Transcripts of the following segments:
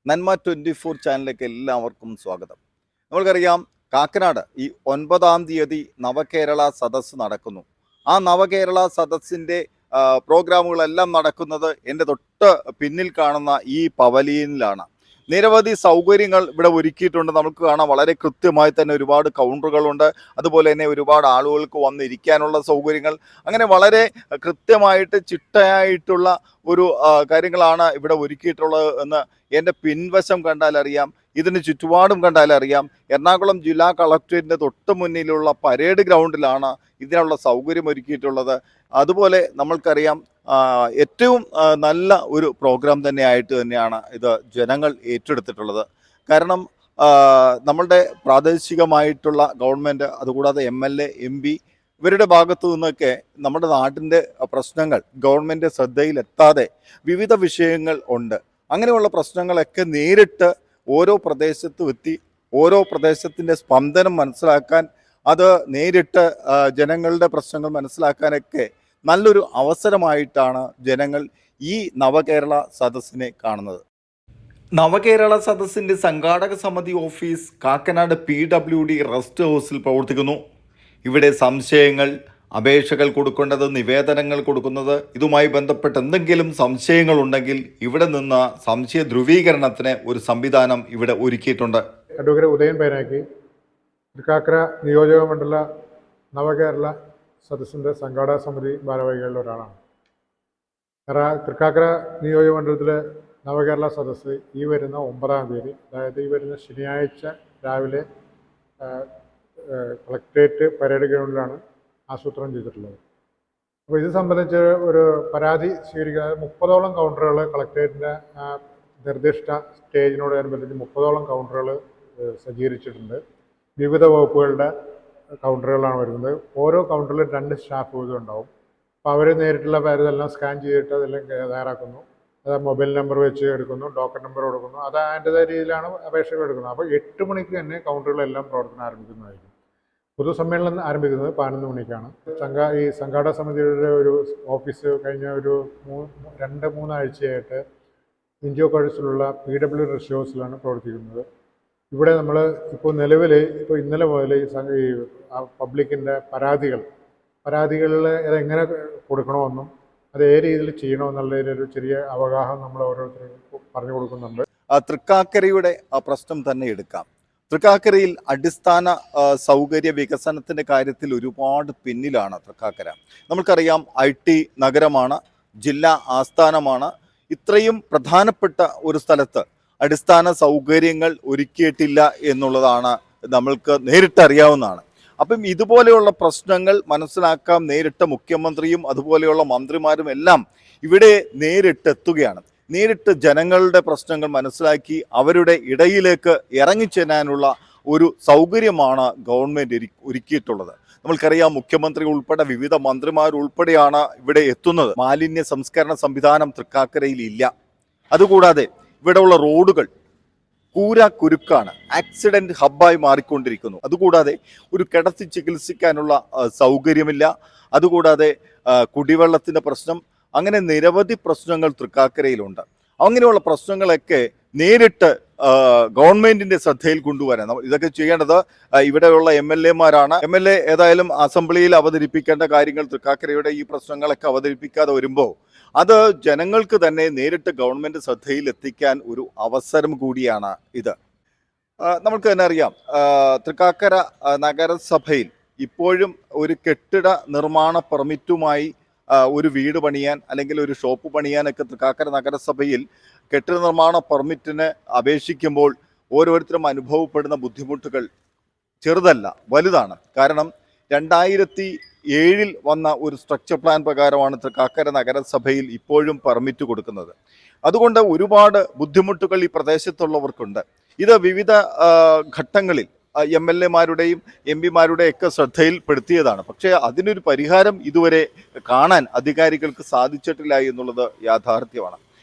നന്മ 24 ചാനലിലേക്ക് എല്ലാവർക്കും സ്വാഗതം. നമ്മൾക്കറിയാം, കാക്കനാട് ഈ 9-ാം തീയതി നവകേരള സദസ്സ് നടക്കുന്നു. ആ നവകേരള സദസ്സിൻ്റെ പ്രോഗ്രാമുകളെല്ലാം നടക്കുന്നത് എൻ്റെ തൊട്ട് പിന്നിൽ കാണുന്ന ഈ പവലിയനിലാണ്. നിരവധി സൗകര്യങ്ങൾ ഇവിടെ ഒരുക്കിയിട്ടുണ്ട്. നമുക്ക് കാണാം, വളരെ കൃത്യമായി തന്നെ ഒരുപാട് കൗണ്ടറുകളുണ്ട്. അതുപോലെ തന്നെ ഒരുപാട് ആളുകൾക്ക് വന്നിരിക്കാനുള്ള സൗകര്യങ്ങൾ, അങ്ങനെ വളരെ കൃത്യമായിട്ട് ചിട്ടയായിട്ടുള്ള ഒരു കാര്യങ്ങളാണ് ഇവിടെ ഒരുക്കിയിട്ടുള്ളത് എന്ന് എൻ്റെ പിൻവശം കണ്ടാലറിയാം. ഇതിന് ചുറ്റുപാടും കണ്ടാലറിയാം. എറണാകുളം ജില്ലാ കളക്ടറേറ്റിൻ്റെ തൊട്ട് മുന്നിലുള്ള പരേഡ് ഗ്രൗണ്ടിലാണ് ഇതിനുള്ള സൗകര്യം ഒരുക്കിയിട്ടുള്ളത്. അതുപോലെ നമ്മൾക്കറിയാം, ഏറ്റവും നല്ല ഒരു പ്രോഗ്രാം തന്നെയാണ് ഇത് ജനങ്ങൾ ഏറ്റെടുത്തിട്ടുള്ളത്. കാരണം നമ്മളുടെ പ്രാദേശികമായിട്ടുള്ള ഗവൺമെൻറ്, അതുകൂടാതെ MLA, MP ഇവരുടെ ഭാഗത്തു നിന്നൊക്കെ നമ്മുടെ നാട്ടിൻ്റെ പ്രശ്നങ്ങൾ ഗവൺമെൻറ് ശ്രദ്ധയിലെത്താതെ വിവിധ വിഷയങ്ങൾ ഉണ്ട്. അങ്ങനെയുള്ള പ്രശ്നങ്ങളൊക്കെ നേരിട്ട് ഓരോ പ്രദേശത്തും എത്തി ഓരോ പ്രദേശത്തിൻ്റെ സ്പന്ദനം മനസ്സിലാക്കാൻ, അത് നേരിട്ട് ജനങ്ങളുടെ പ്രശ്നങ്ങൾ മനസ്സിലാക്കാനൊക്കെ നല്ലൊരു അവസരമായിട്ടാണ് ജനങ്ങൾ ഈ നവകേരള സദസ്സിനെ കാണുന്നത്. നവകേരള സദസ്സിൻ്റെ സംഘാടക സമിതി ഓഫീസ് കാക്കനാട് PWD റെസ്റ്റ് ഹൗസിൽ പ്രവർത്തിക്കുന്നു. ഇവിടെ സംശയങ്ങൾ, അപേക്ഷകൾ കൊടുക്കേണ്ടത്, നിവേദനങ്ങൾ കൊടുക്കുന്നത്, ഇതുമായി ബന്ധപ്പെട്ട് എന്തെങ്കിലും സംശയങ്ങളുണ്ടെങ്കിൽ ഇവിടെ നിന്ന് സംശയ ധ്രുവീകരണത്തിന് ഒരു സംവിധാനം ഇവിടെ ഒരുക്കിയിട്ടുണ്ട്. അഡ്വക്കേറ്റ് ഉദയൻ പേരാക്കി, തൃക്കാക്കര നിയോജക മണ്ഡല നവകേരള സദസ്സിൻ്റെ സംഘാടക സമിതി ഭാരവാഹികളിൽ ഒരാളാണ്. തൃക്കാക്കര നിയോജക മണ്ഡലത്തിലെ നവകേരള സദസ്സ് ഈ വരുന്ന 9-ാം തീയതി, അതായത് ഈ വരുന്ന ശനിയാഴ്ച രാവിലെ കളക്ട്രേറ്റ് പരേഡ് ഗ്രൗണ്ടിലാണ് ആസൂത്രണം ചെയ്തിട്ടുള്ളത്. അപ്പോൾ ഇത് സംബന്ധിച്ച് ഒരു പരാതി സ്വീകരിക്കുക, 30ഓളം കൗണ്ടറുകൾ കളക്ട്രേറ്റിൻ്റെ നിർദ്ദിഷ്ട സ്റ്റേജിനോടനുബന്ധിച്ച് 30ഓളം കൗണ്ടറുകൾ സജ്ജീകരിച്ചിട്ടുണ്ട്. വിവിധ വകുപ്പുകളുടെ കൗണ്ടറുകളാണ് വരുന്നത്. ഓരോ കൗണ്ടറിലും 2 സ്റ്റാഫ് വീതം ഉണ്ടാവും. അപ്പോൾ അവർ നേരിട്ടുള്ള ഇതെല്ലാം സ്കാൻ ചെയ്തിട്ട് അതെല്ലാം തയ്യാറാക്കുന്നു. അത് മൊബൈൽ നമ്പർ വെച്ച് എടുക്കുന്നു, ഡോക്കർ നമ്പർ കൊടുക്കുന്നു. അത് അതിൻ്റെതായ രീതിയിലാണ് അപേക്ഷകൾ എടുക്കുന്നത്. അപ്പോൾ 8 മണിക്ക് തന്നെ കൗണ്ടറുകളെല്ലാം പ്രവർത്തനം ആരംഭിക്കുന്നതായിരിക്കും. പൊതുസമ്മേളനം ആരംഭിക്കുന്നത് 11 മണിക്കാണ്. ഈ സംഘാടക സമിതിയുടെ ഒരു ഓഫീസ് കഴിഞ്ഞ ഒരു 2-3 ആഴ്ചയായിട്ട് ഇൻജോ കോഴ്സിലുള്ള PWD റെസ്റ്റ് ഹൗസിലാണ് പ്രവർത്തിക്കുന്നത്. ഇവിടെ നമ്മൾ ഇപ്പോൾ നിലവിൽ ഇന്നലെ മുതൽ ഈ പബ്ലിക്കിൻ്റെ പരാതികളിൽ അതെങ്ങനെ കൊടുക്കണമെന്നും അത് ഏത് രീതിയിൽ ചെയ്യണമെന്നുള്ളതിനൊരു ചെറിയ അവഗാഹം നമ്മൾ ഓരോരുത്തർക്കും പറഞ്ഞു കൊടുക്കുന്നുണ്ട്. തൃക്കാക്കരയുടെ പ്രശ്നം തന്നെ എടുക്കാം. തൃക്കാക്കരയിൽ അടിസ്ഥാന സൗകര്യ വികസനത്തിൻ്റെ കാര്യത്തിൽ ഒരുപാട് പിന്നിലാണ് തൃക്കാക്കര. നമുക്കറിയാം, IT നഗരമാണ്, ജില്ലാ ആസ്ഥാനമാണ്. ഇത്രയും പ്രധാനപ്പെട്ട ഒരു സ്ഥലത്ത് അടിസ്ഥാന സൗകര്യങ്ങൾ ഒരുക്കിയിട്ടില്ല എന്നുള്ളതാണ് നമ്മൾക്ക് നേരിട്ടറിയാവുന്നതാണ്. അപ്പം ഇതുപോലെയുള്ള പ്രശ്നങ്ങൾ മനസ്സിലാക്കാൻ നേരിട്ട് മുഖ്യമന്ത്രിയും അതുപോലെയുള്ള മന്ത്രിമാരും എല്ലാം ഇവിടെ നേരിട്ടെത്തുകയാണ്. നേരിട്ട് ജനങ്ങളുടെ പ്രശ്നങ്ങൾ മനസ്സിലാക്കി അവരുടെ ഇടയിലേക്ക് ഇറങ്ങിച്ചെല്ലാനുള്ള ഒരു സൗകര്യമാണ് ഗവൺമെൻറ് ഒരുക്കിയിട്ടുള്ളത്. നമ്മൾക്കറിയാം, മുഖ്യമന്ത്രി ഉൾപ്പെടെ വിവിധ മന്ത്രിമാരുൾപ്പെടെയാണ് ഇവിടെ എത്തുന്നത്. മാലിന്യ സംസ്കരണ സംവിധാനം തൃക്കാക്കരയിൽ ഇല്ല. അതുകൂടാതെ ഇവിടെയുള്ള റോഡുകൾ കുരുക്കാണ്, ആക്സിഡന്റ് ഹബ്ബായി മാറിക്കൊണ്ടിരിക്കുന്നു. അതുകൂടാതെ ഒരു കിടത്തി ചികിത്സിക്കാനുള്ള സൗകര്യമില്ല. അതുകൂടാതെ കുടിവെള്ളത്തിൻ്റെ പ്രശ്നം, അങ്ങനെ നിരവധി പ്രശ്നങ്ങൾ തൃക്കാക്കരയിലുണ്ട്. അങ്ങനെയുള്ള പ്രശ്നങ്ങളൊക്കെ നേരിട്ട് ഗവൺമെന്റിന്റെ ശ്രദ്ധയിൽ കൊണ്ടുവരാൻ ഇതൊക്കെ ചെയ്യേണ്ടത് ഇവിടെയുള്ള MLA-മാരാണ്. MLA ഏതായാലും അസംബ്ലിയിൽ അവതരിപ്പിക്കേണ്ട കാര്യങ്ങൾ തൃക്കാക്കരയുടെ ഈ പ്രശ്നങ്ങളൊക്കെ അവതരിപ്പിക്കാതെ വരുമ്പോൾ അത് ജനങ്ങൾക്ക് തന്നെ നേരിട്ട് ഗവൺമെന്റ് ശ്രദ്ധയിൽ എത്തിക്കാൻ ഒരു അവസരം കൂടിയാണ് ഇത്. നമുക്ക് തന്നെ അറിയാം, തൃക്കാക്കര നഗരസഭയിൽ ഇപ്പോഴും ഒരു കെട്ടിട നിർമ്മാണ പെർമിറ്റുമായി ഒരു വീട് പണിയാൻ അല്ലെങ്കിൽ ഒരു ഷോപ്പ് പണിയാനൊക്കെ തൃക്കാക്കര നഗരസഭയിൽ കെട്ടിട നിർമ്മാണ പെർമിറ്റിന് അപേക്ഷിക്കുമ്പോൾ ഓരോരുത്തരും അനുഭവപ്പെടുന്ന ബുദ്ധിമുട്ടുകൾ ചെറുതല്ല, വലുതാണ്. കാരണം 2007 വന്ന ഒരു സ്ട്രക്ചർ പ്ലാൻ പ്രകാരമാണ് തൃക്കാക്കര നഗരസഭയിൽ ഇപ്പോഴും പെർമിറ്റ് കൊടുക്കുന്നത്. അതുകൊണ്ട് ഒരുപാട് ബുദ്ധിമുട്ടുകൾ ഈ പ്രദേശത്തുള്ളവർക്കുണ്ട്. ഇത് വിവിധ ഘട്ടങ്ങളിൽ MLA-മാരുടെയും MP-മാരുടെയും ഒക്കെ ശ്രദ്ധയിൽപ്പെടുത്തിയതാണ്. പക്ഷേ അതിനൊരു പരിഹാരം ഇതുവരെ കാണാൻ അധികാരികൾക്ക് സാധിച്ചിട്ടില്ല എന്നുള്ളത് യാഥാർത്ഥ്യമാണ്.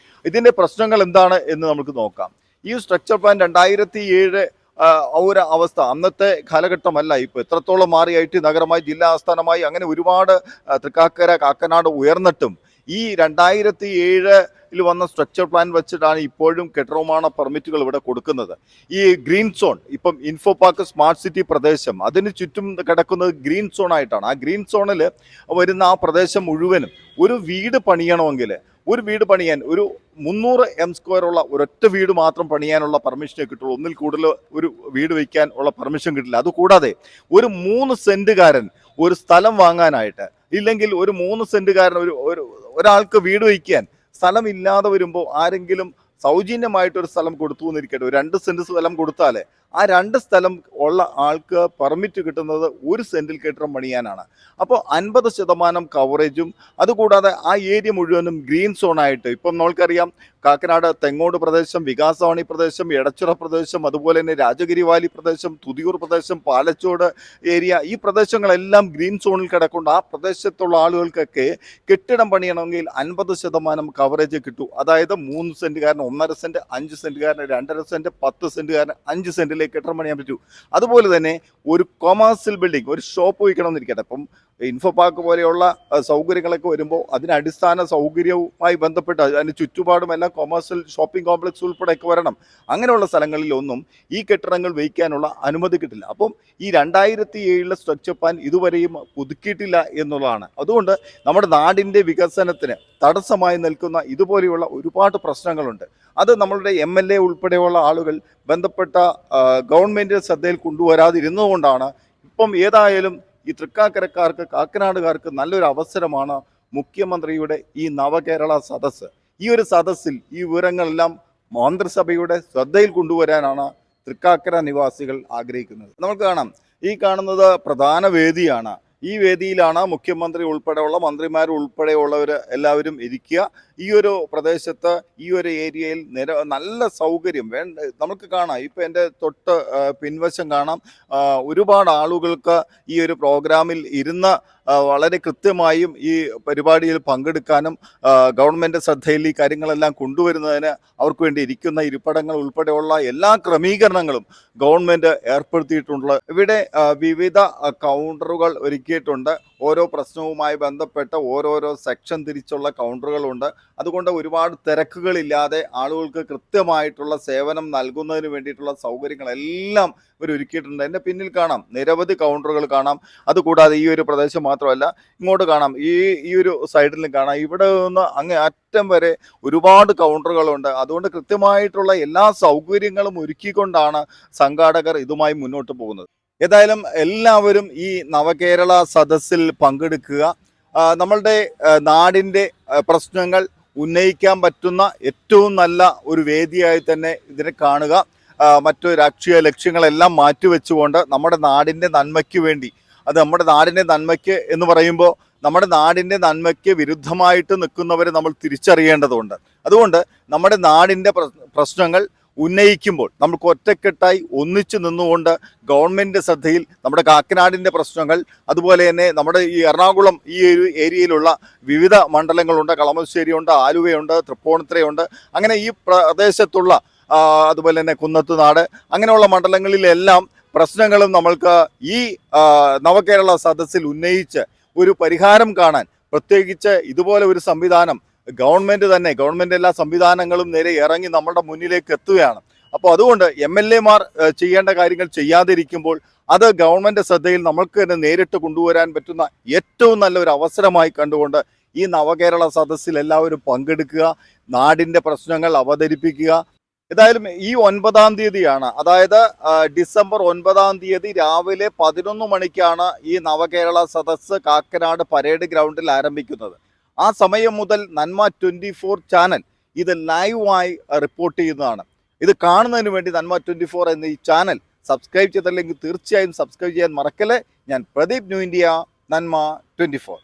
ഇതിൻ്റെ പ്രശ്നങ്ങൾ എന്താണ് എന്ന് നമുക്ക് നോക്കാം. ഈ സ്ട്രക്ചർ പ്ലാൻ 2007 ഒരു അവസ്ഥ അന്നത്തെ കാലഘട്ടമല്ല. ഇപ്പോൾ എത്രത്തോളം മാറി IT നഗരമായി, ജില്ലാ ആസ്ഥാനമായി, അങ്ങനെ ഒരുപാട് തൃക്കാക്കര, കാക്കനാട് ഉയർന്നിട്ടും ഈ 2007 വന്ന സ്ട്രക്ചർ പ്ലാൻ വെച്ചിട്ടാണ് ഇപ്പോഴും കെട്ടിടനിർമ്മാണ പെർമിറ്റുകൾ ഇവിടെ കൊടുക്കുന്നത്. ഈ ഗ്രീൻ സോൺ, ഇപ്പം ഇൻഫോ പാർക്ക് സ്മാർട്ട് സിറ്റി പ്രദേശം, അതിന് ചുറ്റും കിടക്കുന്നത് ഗ്രീൻ സോൺ ആയിട്ടാണ്. ആ ഗ്രീൻ സോണിൽ വരുന്ന ആ പ്രദേശം മുഴുവനും ഒരു വീട് പണിയണമെങ്കിൽ, ഒരു വീട് പണിയാൻ ഒരു 300 m² ഉള്ള ഒരൊറ്റ വീട് മാത്രം പണിയാനുള്ള പെർമിഷനേ കിട്ടുള്ളൂ. ഒന്നിൽ കൂടുതൽ ഒരു വീട് വയ്ക്കാൻ ഉള്ള പെർമിഷൻ കിട്ടില്ല. അതുകൂടാതെ ഒരു 3 സെന്റുകാരൻ ഒരു സ്ഥലം വാങ്ങാനായിട്ട്, ഇല്ലെങ്കിൽ ഒരു 3 സെന്റുകാരൻ ഒരാൾക്ക് വീട് വയ്ക്കാൻ സ്ഥലമില്ലാതെ വരുമ്പോൾ ആരെങ്കിലും സൗജന്യമായിട്ടൊരു സ്ഥലം കൊടുത്തു എന്നിരിക്കട്ടെ, ഒരു 2 സെന്റ് സ്ഥലം കൊടുത്താൽ ആ 2 സ്ഥലം ഉള്ള ആൾക്ക് പെർമിറ്റ് കിട്ടുന്നത് 1 സെന്റിൽ കെട്ടിടം പണിയാനാണ്. അപ്പോൾ 50% കവറേജും, അതുകൂടാതെ ആ ഏരിയ മുഴുവനും ഗ്രീൻ സോണായിട്ട്, ഇപ്പം നമ്മൾക്കറിയാം കാക്കനാട് തെങ്ങോട് പ്രദേശം, വികാസവാണി പ്രദേശം, എടച്ചിറ പ്രദേശം, അതുപോലെ തന്നെ രാജഗിരി വാലി പ്രദേശം, തുതിയൂർ പ്രദേശം, പാലച്ചോട് ഏരിയ, ഈ പ്രദേശങ്ങളെല്ലാം ഗ്രീൻ സോണിൽ കിടക്കൊണ്ട് ആ പ്രദേശത്തുള്ള ആളുകൾക്കൊക്കെ കെട്ടിടം പണിയണമെങ്കിൽ 50% കവറേജ് കിട്ടൂ. അതായത് 3 സെന്റുകാരന് 1.5 സെന്റ്, 5 സെന്റുകാരന് 2.5 സെന്റ്, 10 സെന്റുകാരന് 5 സെന്റിലേക്ക് കെട്ടിടം പണിയാൻ പറ്റൂ. അതുപോലെ തന്നെ ഒരു കൊമേഴ്സ്യൽ ബിൽഡിംഗ്, ഒരു ഷോപ്പ് വയ്ക്കണമെന്നിരിക്കട്ടെ, അപ്പം ഇൻഫോ പാർക്ക് പോലെയുള്ള സൗകര്യങ്ങളൊക്കെ വരുമ്പോൾ അതിന് അടിസ്ഥാന സൗകര്യവുമായി ബന്ധപ്പെട്ട് അതിന് ചുറ്റുപാടും എല്ലാം കൊമേഴ്സ്യൽ ഷോപ്പിംഗ് കോംപ്ലക്സ് ഉൾപ്പെടെയൊക്കെ വരണം. അങ്ങനെയുള്ള സ്ഥലങ്ങളിലൊന്നും ഈ കെട്ടിടങ്ങൾ വയ്ക്കാനുള്ള അനുമതി കിട്ടില്ല. അപ്പം ഈ 2007 സ്ട്രക്ചർ പ്ലാൻ ഇതുവരെയും പുതുക്കിയിട്ടില്ല എന്നുള്ളതാണ്. അതുകൊണ്ട് നമ്മുടെ നാടിൻ്റെ വികസനത്തിന് തടസ്സമായി നിൽക്കുന്ന ഇതുപോലെയുള്ള ഒരുപാട് പ്രശ്നങ്ങളുണ്ട്. അത് നമ്മളുടെ MLA ഉൾപ്പെടെയുള്ള ആളുകൾ ബന്ധപ്പെട്ട ഗവൺമെൻറ് ശ്രദ്ധയിൽ കൊണ്ടുവരാതിരുന്നതുകൊണ്ടാണ് ഇപ്പം ഏതായാലും ഈ തൃക്കാക്കരക്കാർക്ക്, കാക്കനാടുകാർക്ക് നല്ലൊരു അവസരമാണ് മുഖ്യമന്ത്രിയുടെ ഈ നവകേരള സദസ്സ്. ഈ ഒരു സദസ്സിൽ ഈ വിവരങ്ങളെല്ലാം മന്ത്രിസഭയുടെ ശ്രദ്ധയിൽ കൊണ്ടുവരാനാണ് തൃക്കാക്കര നിവാസികൾ ആഗ്രഹിക്കുന്നത്. നമുക്ക് കാണാം, ഈ കാണുന്നത് പ്രധാന വേദിയാണ്. ഈ വേദിയിലാണ് മുഖ്യമന്ത്രി ഉൾപ്പെടെയുള്ള മന്ത്രിമാർ ഉൾപ്പെടെയുള്ളവർ എല്ലാവരും ഇരിക്കുക. ഈ ഒരു പ്രദേശത്ത്, ഈ ഒരു ഏരിയയിൽ നല്ല സൗകര്യം നമുക്ക് കാണാം. ഇപ്പം എൻ്റെ തൊട്ട് പിൻവശം കാണാം, ഒരുപാട് ആളുകൾക്ക് ഈ ഒരു പ്രോഗ്രാമിൽ ഇരുന്ന് വളരെ കൃത്യമായും ഈ പരിപാടിയിൽ പങ്കെടുക്കാനും ഗവൺമെൻറ് ശ്രദ്ധയിൽ ഈ കാര്യങ്ങളെല്ലാം കൊണ്ടുവരുന്നതിന് അവർക്ക് വേണ്ടി ഇരിക്കുന്ന ഇരിപ്പിടങ്ങൾ ഉൾപ്പെടെയുള്ള എല്ലാ ക്രമീകരണങ്ങളും ഗവൺമെൻറ് ഏർപ്പെടുത്തിയിട്ടുണ്ട്. ഇവിടെ വിവിധ കൗണ്ടറുകൾ ഒരുക്കിയിട്ടുണ്ട്. ഓരോ പ്രശ്നവുമായി ബന്ധപ്പെട്ട ഓരോരോ സെക്ഷൻ തിരിച്ചുള്ള കൗണ്ടറുകളുണ്ട്. അതുകൊണ്ട് ഒരുപാട് തിരക്കുകളില്ലാതെ ആളുകൾക്ക് കൃത്യമായിട്ടുള്ള സേവനം നൽകുന്നതിന് വേണ്ടിയിട്ടുള്ള സൗകര്യങ്ങളെല്ലാം ഇവർ ഒരുക്കിയിട്ടുണ്ട്. എൻ്റെ പിന്നിൽ കാണാം നിരവധി കൗണ്ടറുകൾ കാണാം. അതുകൂടാതെ ഈ ഒരു പ്രദേശം മാത്രമല്ല, ഇങ്ങോട്ട് കാണാം, ഈ ഒരു സൈഡിലും കാണാം. ഇവിടെ നിന്ന് അങ്ങേ അറ്റം വരെ ഒരുപാട് കൗണ്ടറുകളുണ്ട്. അതുകൊണ്ട് കൃത്യമായിട്ടുള്ള എല്ലാ സൗകര്യങ്ങളും ഒരുക്കിക്കൊണ്ടാണ് സംഘാടകർ ഇതുമായി മുന്നോട്ട് പോകുന്നത്. ഏതായാലും എല്ലാവരും ഈ നവകേരള സദസ്സിൽ പങ്കെടുക്കുക. നമ്മളുടെ നാടിൻ്റെ പ്രശ്നങ്ങൾ ഉന്നയിക്കാൻ പറ്റുന്ന ഏറ്റവും നല്ല ഒരു വേദിയായി തന്നെ ഇതിനെ കാണുക. മറ്റു രാഷ്ട്രീയ ലക്ഷ്യങ്ങളെല്ലാം മാറ്റിവെച്ചുകൊണ്ട് നമ്മുടെ നാടിൻ്റെ നന്മയ്ക്ക് വേണ്ടി, അത് നമ്മുടെ നാടിൻ്റെ നന്മയ്ക്ക് എന്ന് പറയുമ്പോൾ നമ്മുടെ നാടിൻ്റെ നന്മയ്ക്ക് വിരുദ്ധമായിട്ട് നിൽക്കുന്നവരെ നമ്മൾ തിരിച്ചറിയേണ്ടതുണ്ട്. അതുകൊണ്ട് നമ്മുടെ നാടിൻ്റെ പ്രശ്നങ്ങൾ ഉന്നയിക്കുമ്പോൾ നമുക്ക് ഒറ്റക്കെട്ടായി ഒന്നിച്ചു നിന്നുകൊണ്ട് ഗവൺമെൻറ് ശ്രദ്ധയിൽ നമ്മുടെ കാക്കനാടിൻ്റെ പ്രശ്നങ്ങൾ, അതുപോലെ തന്നെ നമ്മുടെ ഈ എറണാകുളം ഈ ഒരു ഏരിയയിലുള്ള വിവിധ മണ്ഡലങ്ങളുണ്ട്, കളമശ്ശേരിയുണ്ട്, ആലുവയുണ്ട്, തൃപ്പൂണിത്തുറയുണ്ട്, അങ്ങനെ ഈ പ്രദേശത്തുള്ള അതുപോലെ തന്നെ കുന്നത്തുനാട്, അങ്ങനെയുള്ള മണ്ഡലങ്ങളിലെല്ലാം പ്രശ്നങ്ങളും നമ്മൾക്ക് ഈ നവകേരള സദസ്സിൽ ഉന്നയിച്ച് ഒരു പരിഹാരം കാണാൻ, പ്രത്യേകിച്ച് ഇതുപോലെ ഒരു സംവിധാനം ഗവൺമെൻറ് എല്ലാ സംവിധാനങ്ങളും നേരെ ഇറങ്ങി നമ്മുടെ മുന്നിലേക്ക് എത്തുകയാണ്. അപ്പോൾ അതുകൊണ്ട് MLA-മാർ ചെയ്യേണ്ട കാര്യങ്ങൾ ചെയ്യാതിരിക്കുമ്പോൾ അത് ഗവൺമെൻറ് ശ്രദ്ധയിൽ നമ്മൾക്ക് തന്നെ നേരിട്ട് കൊണ്ടുവരാൻ പറ്റുന്ന ഏറ്റവും നല്ലൊരു അവസരമായി കണ്ടുകൊണ്ട് ഈ നവകേരള സദസ്സിൽ എല്ലാവരും പങ്കെടുക്കുക, നാടിൻ്റെ പ്രശ്നങ്ങൾ അവതരിപ്പിക്കുക. ഏതായാലും ഈ 9-ാം തീയതിയാണ്, അതായത് ഡിസംബർ 9-ാം തീയതി രാവിലെ 11 മണിക്കാണ് ഈ നവകേരള സദസ്സ് കാക്കനാട് പരേഡ് ഗ്രൗണ്ടിൽ ആരംഭിക്കുന്നത്. ആ സമയം മുതൽ നന്മ 24 ചാനൽ ഇത് ലൈവായി റിപ്പോർട്ട് ചെയ്യുന്നതാണ്. ഇത് കാണുന്നതിന് വേണ്ടി നന്മ 24 എന്ന ഈ ചാനൽ സബ്സ്ക്രൈബ് ചെയ്തില്ലെങ്കിൽ തീർച്ചയായും സബ്സ്ക്രൈബ് ചെയ്യാൻ മറക്കല്ലേ. ഞാൻ പ്രദീപ്, ന്യൂ ഇന്ത്യ, നന്മ 24.